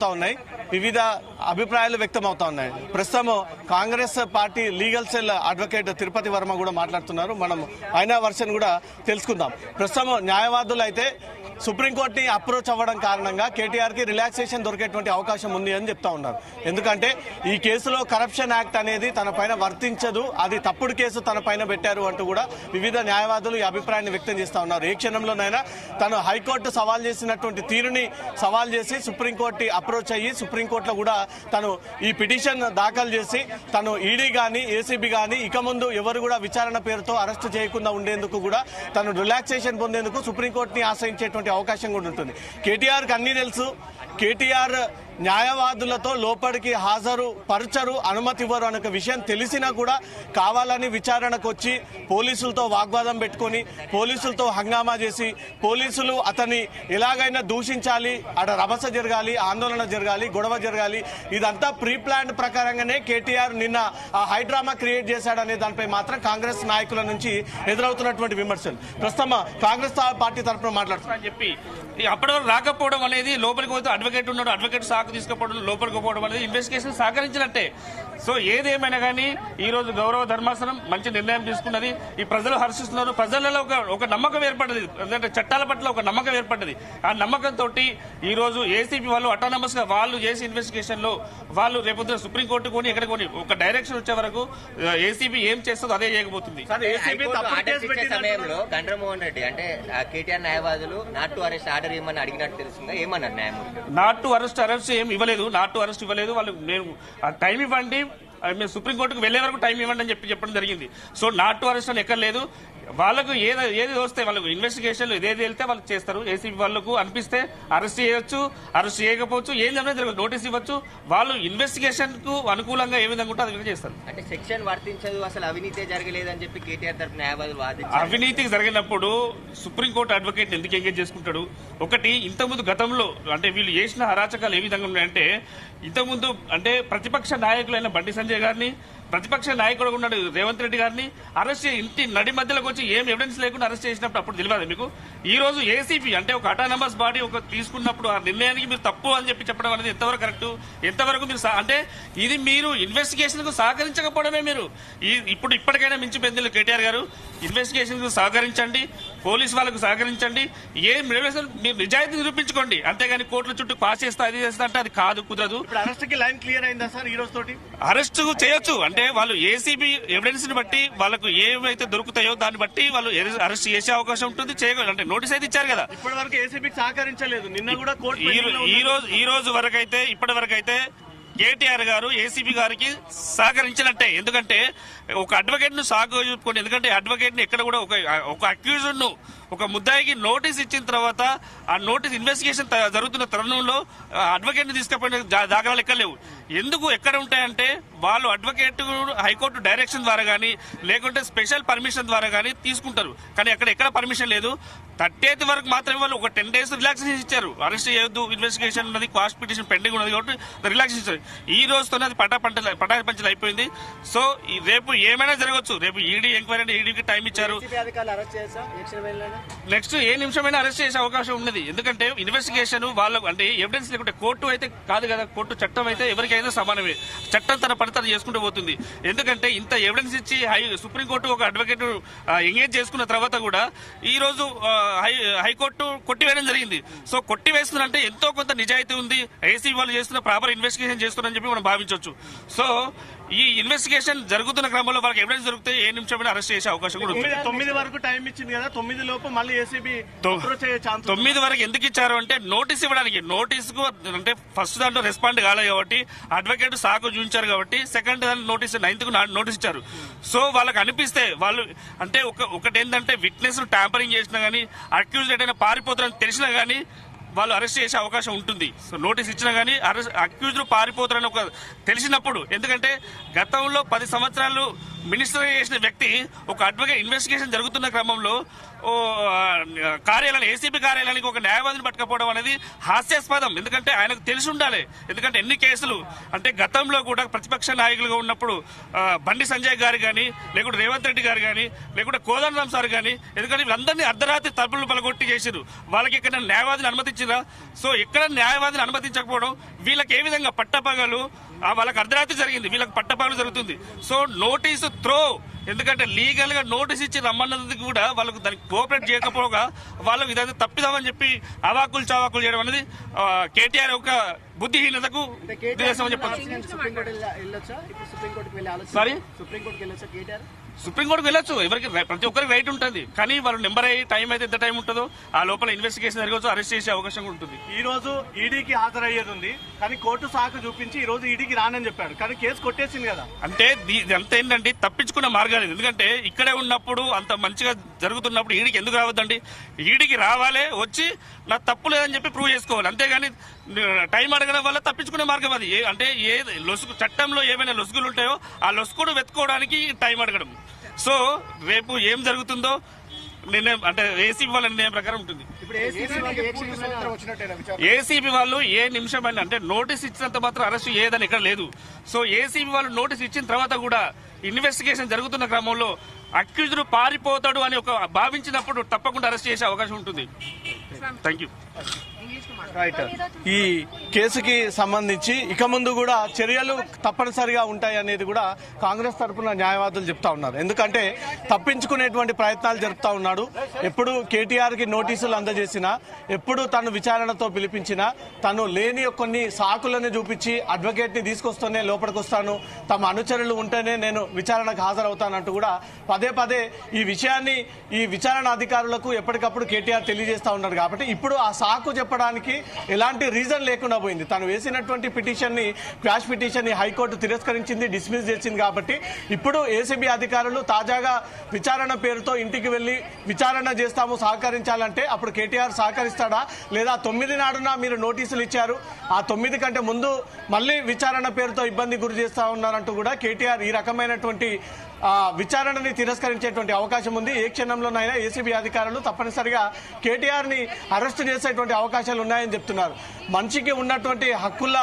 ఉన్నాయి, వివిధ అభిప్రాయాలు వ్యక్తం అవుతా ఉన్నాయి. ప్రస్తుతం Congress party legal cell advocate Tirupati Varma కూడా మాట్లాడుతున్నారు. మనం ఆయన వర్షన్ కూడా తెలుసుకుందాం. ప్రస్తుతం న్యాయవాదులు అయితే సుప్రీంకోర్టుని అప్రోచ్ అవ్వడం కారణంగా కేటీఆర్కి రిలాక్సేషన్ దొరికేటువంటి అవకాశం ఉంది అని చెప్తా ఉన్నారు. ఎందుకంటే ఈ కేసులో కరప్షన్ యాక్ట్ అనేది తన పైన వర్తించదు, అది తప్పుడు కేసు తన పైన పెట్టారు అంటూ కూడా వివిధ న్యాయవాదులు ఈ అభిప్రాయాన్ని వ్యక్తం చేస్తా ఉన్నారు. ఏ క్షణంలోనైనా తను హైకోర్టు సవాల్ చేసినటువంటి తీరుని సవాల్ చేసి సుప్రీంకోర్టు అప్రోచ్ అయ్యి సుప్రీంకోర్టులో కూడా తను ఈ పిటిషన్ దాఖలు చేసి తను ఈడీ కానీ ఏసీబీ కానీ ఇక ముందు ఎవరు కూడా విచారణ పేరుతో అరెస్టు చేయకుండా ఉండేందుకు కూడా తను రిలాక్సేషన్ పొందేందుకు సుప్రీంకోర్టుని ఆశ్రయించేటువంటి అవకాశం కూడా ఉంటుంది. కేటీఆర్కి అన్నీ తెలుసు. కేటీఆర్ న్యాయవాదులతో లోపలికి హాజరు పరచరు, అనుమతి ఇవ్వరు అనే విషయం తెలిసినా కూడా కావాలని విచారణకు వచ్చి పోలీసులతో వాగ్వాదం పెట్టుకొని పోలీసులతో హంగామా చేసి పోలీసులు అతన్ని ఎలాగైనా దూషించాలి, అక్కడ రభస జరగాలి, ఆందోళన జరగాలి, గొడవ జరగాలి, ఇదంతా ప్రీ ప్లాన్ ప్రకారంగానే కేటీఆర్ నిన్న ఆ హైడ్రామా క్రియేట్ చేశాడనే దానిపై మాత్రం కాంగ్రెస్ నాయకుల నుంచి ఎదురవుతున్నటువంటి విమర్శలు. ప్రస్తుతం కాంగ్రెస్ పార్టీ తరఫున మాట్లాడుతున్నారని చెప్పి అప్పటి వరకు రాకపోవడం అనేది, లోపలికి పోతే అడ్వకేట్ ఉన్నాడు, అడ్వకేట్ సాకు తీసుకుపోవడం, లోపలికి పోవడం అనేది ఇన్వెస్టిగేషన్ సహకరించినట్టే. సో ఏదేమైనా కానీ ఈ రోజు గౌరవ ధర్మాసనం మంచి నిర్ణయం తీసుకున్నది. ఈ ప్రజలు హర్షిస్తున్నారు. ప్రజలలో ఒక నమ్మకం ఏర్పడ్డది, ఎందుకంటే చట్టాల పట్ల ఒక నమ్మకం ఏర్పడ్డది. ఆ నమ్మకంతో ఈ రోజు ఏసీపీ వాళ్ళు అటానమస్ గా వాళ్ళు చేసి ఇన్వెస్టిగేషన్ లో వాళ్ళు రేపొద్దున సుప్రీంకోర్టు కొని ఎక్కడ కొని ఒక డైరెక్షన్ వచ్చే వరకు ఏసీబీ ఏం చేస్తుందో అదే చేయకపోతుంది. సమయంలో గండ్రమోహన్ రెడ్డి అంటే కేటీఆర్ న్యాయవాదులు నాట్ టు అరెస్ట్ ఆర్డర్ ఏమని అడిగినట్టు తెలుస్తుందా? ఏమన్నారు న్యాయమూర్తి? నాట్ టు అరెస్ట్ ఏం ఇవ్వలేదు, నాట్ టు అరెస్ట్ ఇవ్వలేదు. వాళ్ళు నేను టైం ఇవ్వండి, మేము సుప్రీంకోర్టుకు వెళ్లే వరకు టైం ఇవ్వండి అని చెప్పడం జరిగింది. సో నాట్ టు అరెస్ట్ అని ఎక్కడ లేదు. వాళ్ళకు ఏది వస్తే వాళ్ళకు ఇన్వెస్టిగేషన్లు ఏదేది వెళ్తే వాళ్ళు చేస్తారు. ఏసీబీ వాళ్ళకు అనిపిస్తే అరెస్ట్ చేయొచ్చు, అరెస్ట్ చేయకపోవచ్చు, ఏం జరగదు, నోటీస్ ఇవ్వచ్చు. వాళ్ళు ఇన్వెస్టిగేషన్ కు అనుకూలంగా ఏ విధంగా ఉంటే అది చేస్తారు. అంటే సెక్షన్ వర్తించదు, అసలు అవినీతి జరగలేదని చెప్పి కేటీఆర్ తరఫున న్యాయవాదులు వాదించారు. అవినీతికి జరిగినప్పుడు సుప్రీంకోర్టు అడ్వకేట్ ఎందుకు ఎంగేజ్ చేసుకుంటాడు? ఒకటి, ఇంతకుముందు గతంలో అంటే వీళ్ళు చేసిన అరాచకాలు ఏ విధంగా ఉన్నాయంటే, ఇంతకుముందు అంటే ప్రతిపక్ష నాయకులైన బండి సంజయ్ గారిని, ప్రతిపక్ష నాయకుడు ఉన్నాడు రేవంత్ రెడ్డి గారిని అరెస్ట్ ఇంటి నడి మధ్యలోకి వచ్చి ఏం ఎవిడెన్స్ లేకుండా అరెస్ట్ చేసినప్పుడు అప్పుడు తెలియదు మీకు. ఈ రోజు ఏసీపీ అంటే ఒక అటానమస్ బాడీ ఒక తీసుకున్నప్పుడు ఆ నిర్ణయానికి మీరు తప్పు అని చెప్పడం అనేది ఎంతవరకు కరెక్ట్, ఎంతవరకు మీరు అంటే ఇది మీరు ఇన్వెస్టిగేషన్ కు సహకరించకపోవడమే. మీరు ఇప్పటికైనా మించిపోయింది కేటీఆర్ గారు. ఇన్వెస్టిగేషన్ కు సహకరించండి, పోలీసు వాళ్ళకు సహకరించండి, ఏం మీరు నిజాయితీ నిరూపించుకోండి. అంతేగాని కోర్టుల చుట్టూ పాస్ చేస్తా అది చేస్తా అంటే అది కాదు, కుదరదు. అరెస్ట్ కి లైన్ క్లియర్ అయిందా సార్? ఈ రోజు తోటి అరెస్ట్ చేయొచ్చు అంటే వాళ్ళు ఏసీబీ ఎవిడెన్స్ ని బట్టి వాళ్ళకు ఏవైతే దొరుకుతాయో దాన్ని బట్టి వాళ్ళు అరెస్ట్ చేసే అవకాశం ఉంటుంది. చేయగలరు అంటే నోటీస్ అయితే ఇచ్చారు కదా. ఇప్పటి వరకు ఏసీబీకి సహకరించలేదు. నిన్న కూడా ఈ రోజు వరకైతే ఇప్పటి వరకైతే కేటీఆర్ గారు ఏసీబీ గారికి సహకరించినట్టే. ఎందుకంటే ఒక అడ్వకేట్ ను చూపుకోండి. ఎందుకంటే అడ్వకేట్ ని ఎక్కడ కూడా ఒక అక్యూజ్డ్ ను ఒక ముద్దాయికి నోటీస్ ఇచ్చిన తర్వాత ఆ నోటీస్ ఇన్వెస్టిగేషన్ జరుగుతున్న తరుణంలో అడ్వకేట్ ని తీసుకుపోయిన దాఖలాలు ఎక్కడ లేవు. ఎందుకు ఎక్కడ ఉంటాయంటే వాళ్ళు అడ్వకేట్ హైకోర్టు డైరెక్షన్ ద్వారా గానీ లేకుంటే స్పెషల్ పర్మిషన్ ద్వారా గానీ తీసుకుంటారు. కానీ ఎక్కడ పర్మిషన్ లేదు. 30th వరకు మాత్రమే వాళ్ళు ఒక 10 days రిలాక్సేషన్ ఇచ్చారు. అరెస్ట్ చేయొద్దు, ఇన్వెస్టిగేషన్ ఉన్నది, క్వాష్ పిటిషన్ పెండింగ్ ఉన్నది కాబట్టి రిలాక్సేషన్ ఇచ్చారు. ఈ రోజుతోనే అది పటాపంచలు అయిపోయింది. సో రేపు ఏమైనా జరగవచ్చు. రేపు ఈడీ ఎంక్వైరీ, ఈడీకి టైం ఇచ్చారు. నెక్స్ట్ ఏ నిమిషమైనా అరెస్ట్ చేసే అవకాశం ఉన్నది. ఎందుకంటే ఇన్వెస్టిగేషన్ వాళ్ళకు అంటే ఎవిడెన్స్ లేకుంటే కోర్టు అయితే కాదు కదా. కోర్టు చట్టం అయితే ఎవరికైనా సమానమే. చట్టం తన పని తను చేసుకుంటూ పోతుంది. ఎందుకంటే ఇంత ఎవిడెన్స్ ఇచ్చి సుప్రీంకోర్టు ఒక అడ్వకేట్ ఎంగేజ్ చేసుకున్న తర్వాత కూడా ఈ రోజు హైకోర్టు కొట్టివేయడం జరిగింది. సో కొట్టివేస్తుందంటే ఎంతో కొంత నిజాయితీ ఉంది, ఏసీ వాళ్ళు చేస్తున్న ప్రాపర్ ఇన్వెస్టిగేషన్ చేస్తున్నారని చెప్పి మనం భావించవచ్చు. సో ఈ ఇన్వెస్టిగేషన్ జరుగుతున్న క్రమంలో వాళ్ళకి ఎవిడెన్స్ దొరికితే ఏ నిమిషమైనా అరెస్ట్ చేసే అవకాశం కూడా ఉంది. 9 వరకు టైం ఇచ్చింది కదా, 9 లోపు మళ్ళీ ఏసీబీ 9 వరకు ఎందుకు ఇచ్చారు అంటే నోటీస్ ఇవ్వడానికి. నోటీస్ కు అంటే ఫస్ట్ దాంట్లో రెస్పాండ్ కాలేదు కాబట్టి అడ్వకేట్ సాకు చూపించారు కాబట్టి సెకండ్ దాంట్లో నోటీస్ 9th కు నోటీస్ ఇచ్చారు. సో వాళ్ళకి అనిపిస్తే వాళ్ళు అంటే ఒకటి ఏంటంటే విట్నెస్ ట్యాంపరింగ్ చేసినా గానీ అక్యూజ్డ్ ఏదైనా పారిపోతారని తెలిసినా గానీ వాళ్ళు అరెస్ట్ చేసే అవకాశం ఉంటుంది. సో నోటీస్ ఇచ్చినా గానీ అక్యూజ్డ్ పారిపోతారని ఒక తెలిసినప్పుడు, ఎందుకంటే గతంలో 10 సంవత్సరాలు మినిస్టర్ చేసిన వ్యక్తి ఒక అడ్వకేట్ ఇన్వెస్టిగేషన్ జరుగుతున్న క్రమంలో కార్యాలయం ఏసీబీ కార్యాలయానికి ఒక న్యాయవాదిని పట్టుకపోవడం అనేది హాస్యాస్పదం. ఎందుకంటే ఆయనకు తెలిసి ఉండాలి. ఎందుకంటే ఎన్ని కేసులు అంటే గతంలో కూడా ప్రతిపక్ష నాయకులుగా ఉన్నప్పుడు బండి సంజయ్ గారు కానీ, లేకుంటే రేవంత్ రెడ్డి గారు కానీ, లేకుంటే కోదండరాం సార్ కానీ, ఎందుకంటే వీళ్ళందరినీ అర్ధరాత్రి తలుపులు పలగొట్టి చేశారు. వాళ్ళకి ఇక్కడ న్యాయవాదిని అనుమతించిరా? సో ఎక్కడ న్యాయవాదిని అనుమతించకపోవడం, వీళ్ళకి ఏ విధంగా పట్టపగలు వాళ్ళకి అర్ధరాత్రి జరిగింది, వీళ్ళకి పట్టపగలు జరుగుతుంది. సో నోటీసు త్రో, ఎందుకంటే లీగల్ గా నోటీస్ ఇచ్చి రమ్మన్నది కూడా వాళ్ళకు దానికి కోఆపరేట్ చేయకపోగా వాళ్ళకు ఇదంతా తప్పిదామని చెప్పి అవాకులు చవాకులు చేయడం అనేది కేటీఆర్ యొక్క బుద్ధిహీనతకు నిదర్శనం చెప్పచ్చు. సారీ, సుప్రీంకోర్టుకు వెళ్ళొచ్చు, ఎవరికి ప్రతి ఒక్కరికి రైట్ ఉంటుంది. కానీ వాళ్ళు నెంబర్ అయ్యి టైం అయితే ఎంత టైం ఉంటుందో ఆ లోపల ఇన్వెస్టిగేషన్ జరగవచ్చు, అరెస్ట్ చేసే అవకాశం ఉంటుంది. ఈ రోజు ఈడీకి హాజరయ్యేది ఉంది, కానీ కోర్టు సాకు చూపించి ఈ రోజు ఈడీకి రానని చెప్పాడు, కానీ కేసు కొట్టేసింది కదా. అంటే అంత ఏంటంటే తప్పించుకున్న మార్గాలు. ఎందుకంటే ఇక్కడే ఉన్నప్పుడు అంత మంచిగా జరుగుతున్నప్పుడు ఈడికి ఎందుకు రావద్దండి? ఈడికి రావాలి, వచ్చి నా తప్పు లేదని చెప్పి ప్రూవ్ చేసుకోవాలి. అంతేగాని టైం అడగడం వల్ల తప్పించుకునే మార్గం అది. అంటే ఏ లొసుగు చట్టంలో ఏమైనా లొసుగులు ఉంటాయో ఆ లొసుగుడు వెతుకోవడానికి టైం అడగడం. సో రేపు ఏం జరుగుతుందో నిర్ణయం అంటే ఏసీబీ వాళ్ళ నిర్ణయం ప్రకారం ఉంటుంది. ఏసీబీ వాళ్ళు ఏ నిమిషమైనా అంటే నోటీస్ ఇచ్చినంత మాత్రం అరెస్ట్ చేయదని ఇక్కడ లేదు. సో ఏసీబీ వాళ్ళు నోటీస్ ఇచ్చిన తర్వాత కూడా ఇన్వెస్టిగేషన్ జరుగుతున్న క్రమంలో అక్యూజ్డ్ పారిపోతాడు అని ఒక భావించినప్పుడు తప్పకుండా అరెస్ట్ చేసే అవకాశం ఉంటుంది. Thank you. ఈ కేసుకి సంబంధించి ఇక ముందు కూడా చర్యలు తప్పనిసరిగా ఉంటాయి అనేది కూడా కాంగ్రెస్ తరఫున న్యాయవాదులు చెప్తా ఉన్నారు. ఎందుకంటే తప్పించుకునేటువంటి ప్రయత్నాలు జరుపుతా ఉన్నాడు. ఎప్పుడు కేటీఆర్ కి నోటీసులు అందజేసినా, ఎప్పుడు తను విచారణతో పిలిపించినా తను లేని కొన్ని సాకులను చూపించి అడ్వకేట్ ని తీసుకొస్తూనే లోపలికి వస్తాను, తమ అనుచరులు ఉంటేనే నేను విచారణకు హాజరవుతానంటూ కూడా పదే పదే ఈ విషయాన్ని ఈ విచారణ అధికారులకు ఎప్పటికప్పుడు కేటీఆర్ తెలియజేస్తా ఉన్నారు. కాబట్టి ఇప్పుడు ఆ సాకు చెప్పడానికి ఎలాంటి రీజన్ లేకుండా పోయింది. తను వేసినటువంటి పిటిషన్ ని, క్వాష్ పిటిషన్ ని హైకోర్టు తిరస్కరించింది, డిస్మిస్ చేసింది. కాబట్టి ఇప్పుడు ఏసీబీ అధికారులు తాజాగా విచారణ పేరుతో ఇంటికి వెళ్లి విచారణ చేస్తాము సహకరించాలంటే అప్పుడు కేటీఆర్ సహకరిస్తాడా? లేదా 9 నాడున మీరు నోటీసులు ఇచ్చారు, ఆ 9 కంటే ముందు మళ్ళీ విచారణ పేరుతో ఇబ్బంది గురి చేస్తా ఉన్నారంటూ కూడా కేటీఆర్ ఈ రకమైనటువంటి విచారణని తిరస్కరించేటువంటి అవకాశం ఉంది. ఏ క్షణంలోనైనా ఏసీబీ అధికారులు తప్పనిసరిగా కేటీఆర్ ని అరెస్ట్ చేసేటువంటి అవకాశాలు ఉన్నాయని చెప్తున్నారు. మనిషికి ఉన్నటువంటి హక్కుల